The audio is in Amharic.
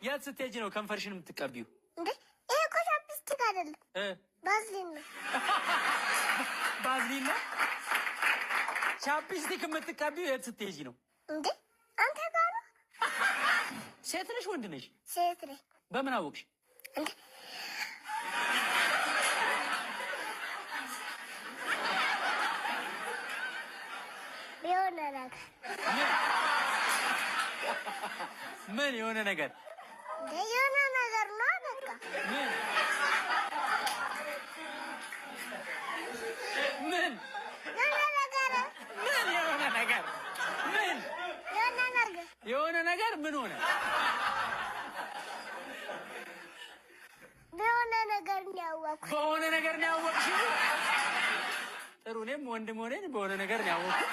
የት ስትሄጂ ነው ከንፈርሽን የምትቀቢው? እንዴ ይሄ እኮ ቻፕስቲክ አይደለም ባዝሊን ነው። ባዝሊን ነው ቻፕስቲክ የምትቀቢው? የት ስትሄጂ ነው? እንዴ አንተ ጋር ነው። ሴት ነሽ ወንድ ነሽ? ሴት ነኝ። በምን አወቅሽ? እንዴ የሆነ ነገር ምን የሆነ ነገር የሆነ ነገር ነው። በቃ ምን የሆነ ነገር የሆነ ነገር ምን ሆነ? በሆነ ነገር ነው ያወቅኩት። በሆነ ነገር ነው ያወቅሽው? ጥሩ። እኔም ወንድም ሆነን በሆነ ነገር ነው ያወቅኩት።